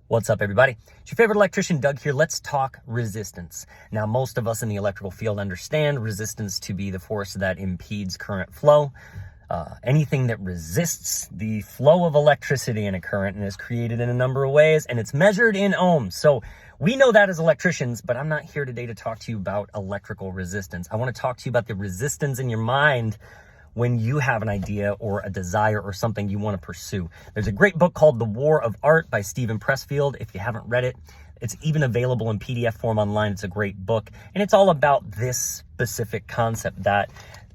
What's up, everybody? It's your favorite electrician, Doug here. Let's talk resistance. Now, most of us in the electrical field understand resistance to be the force that impedes current flow. Anything that resists the flow of electricity in a current and is created in a number of ways, and it's measured in ohms. So we know that as electricians, but I'm not here today to talk to you about electrical resistance. I want to talk to you about the resistance in your mind when you have an idea or a desire or something you want to pursue. There's a great book called The War of Art by Steven Pressfield. If you haven't read it, it's even available in PDF form online. It's a great book, and it's all about this specific concept. That,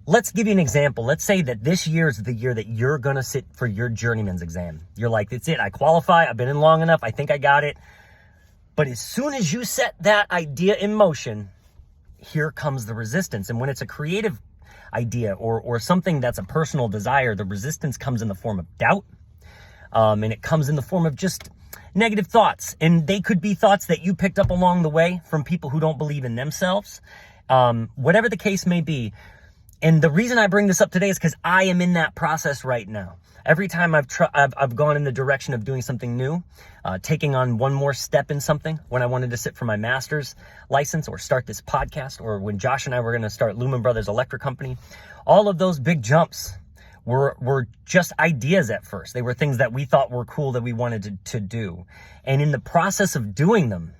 let's give you an example. Let's say that this year is the year that you're going to sit for your journeyman's exam. You're like, that's it. I qualify. I've been in long enough. I think I got it. But as soon as you set that idea in motion, here comes the resistance. And when it's a creative idea or something that's a personal desire, the resistance comes in the form of doubt, and it comes in the form of just negative thoughts. And they could be thoughts that you picked up along the way from people who don't believe in themselves, whatever the case may be. And the reason I bring this up today is because I am in that process right now. Every time I've gone in the direction of doing something new, taking on one more step in something, when I wanted to sit for my master's license or start this podcast, or when Josh and I were going to start Lumen Brothers Electric Company, all of those big jumps were just ideas at first. They were things that we thought were cool that we wanted to do. And in the process of doing them,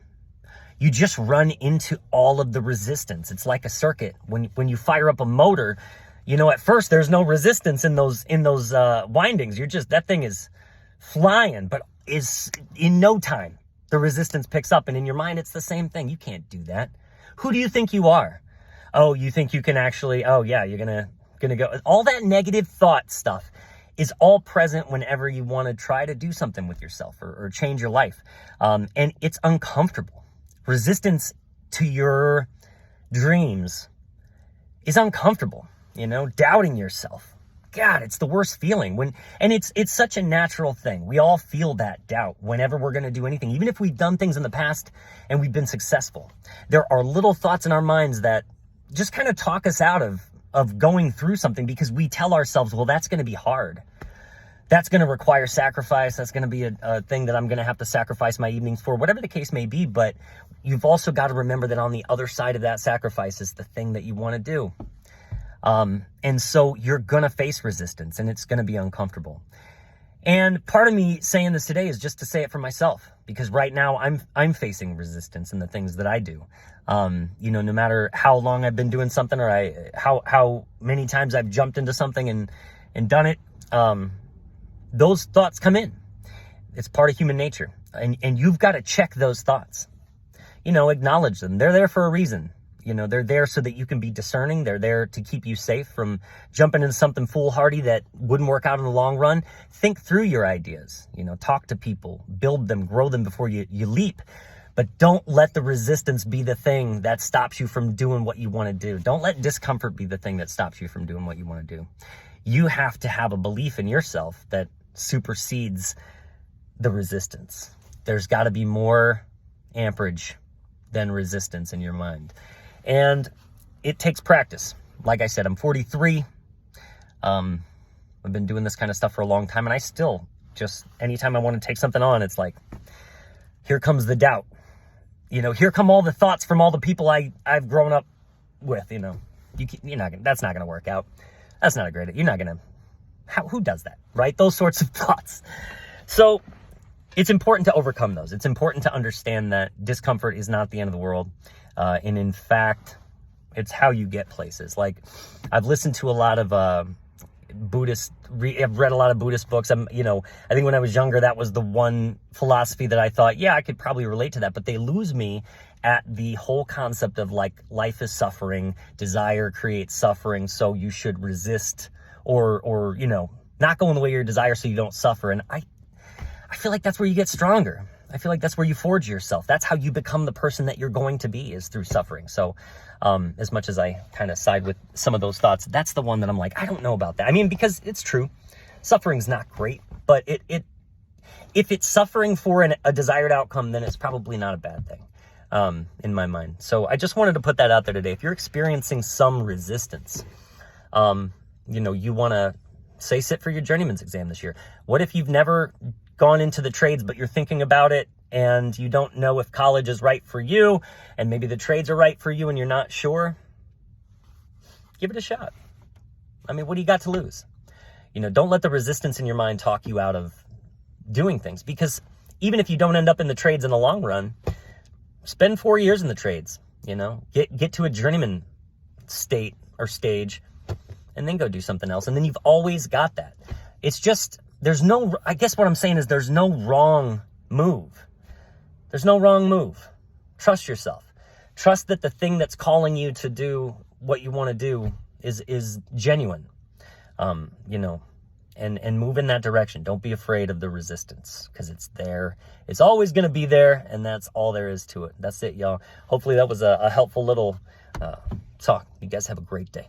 you just run into all of the resistance. It's like a circuit. When you fire up a motor, you know, at first there's no resistance in those windings. That thing is flying, but is in no time the resistance picks up. And in your mind, it's the same thing. You can't do that. Who do you think you are? Oh, you think you can actually? Oh yeah, you're gonna go. All that negative thought stuff is all present whenever you want to try to do something with yourself or change your life, and it's uncomfortable. Resistance to your dreams is uncomfortable. You know, doubting yourself. God, it's the worst feeling and it's such a natural thing. We all feel that doubt whenever we're going to do anything. Even if we've done things in the past and we've been successful, there are little thoughts in our minds that just kind of talk us out of going through something, because we tell ourselves, well, that's going to be hard. That's going to require sacrifice. That's going to be a thing that I'm going to have to sacrifice my evenings for, whatever the case may be. But you've also got to remember that on the other side of that sacrifice is the thing that you want to do. And so you're going to face resistance, and it's going to be uncomfortable. And part of me saying this today is just to say it for myself, because right now I'm facing resistance in the things that I do. You know, no matter how long I've been doing something, or how many times I've jumped into something and done it, those thoughts come in. It's part of human nature, and you've got to check those thoughts. You know, acknowledge them. They're there for a reason. You know, they're there so that you can be discerning. They're there to keep you safe from jumping into something foolhardy that wouldn't work out in the long run. Think through your ideas, you know, talk to people, build them, grow them before you leap. But don't let the resistance be the thing that stops you from doing what you want to do. Don't let discomfort be the thing that stops you from doing what you want to do. You have to have a belief in yourself that supersedes the resistance. There's got to be more amperage than resistance in your mind. And it takes practice. Like I said, I'm 43. I've been doing this kind of stuff for a long time, and I still just, anytime I want to take something on, it's like, here comes the doubt. You know, here come all the thoughts from all the people I've grown up with. You know, that's not gonna work out. That's not a great. You're not gonna. Who does that, right? Those sorts of thoughts. So it's important to overcome those. It's important to understand that discomfort is not the end of the world. And in fact, it's how you get places. Like, I've listened to a lot of I've read a lot of Buddhist books. I think when I was younger, that was the one philosophy that I thought, yeah, I could probably relate to that. But they lose me at the whole concept of, like, life is suffering, desire creates suffering, so you should resist or you know, not go in the way of your desire so you don't suffer. And I feel like that's where you get stronger. I feel like that's where you forge yourself. That's how you become the person that you're going to be, is through suffering. So as much as I kind of side with some of those thoughts, that's the one that I'm like, I don't know about that. I mean, because it's true. Suffering's not great, but if it's suffering for a desired outcome, then it's probably not a bad thing in my mind. So I just wanted to put that out there today. If you're experiencing some resistance, you know, you want to say sit for your journeyman's exam this year. What if you've never gone into the trades, but you're thinking about it and you don't know if college is right for you, and maybe the trades are right for you and you're not sure, give it a shot. I mean, what do you got to lose? Don't let the resistance in your mind talk you out of doing things, because even if you don't end up in the trades in the long run, spend 4 years in the trades, get to a journeyman state or stage, and then go do something else. And then you've always got that. It's just, I guess what I'm saying is there's no wrong move. There's no wrong move. Trust yourself. Trust that the thing that's calling you to do what you want to do is genuine, and move in that direction. Don't be afraid of the resistance, because it's there. It's always going to be there, and that's all there is to it. That's it, y'all. Hopefully that was a helpful little talk. You guys have a great day.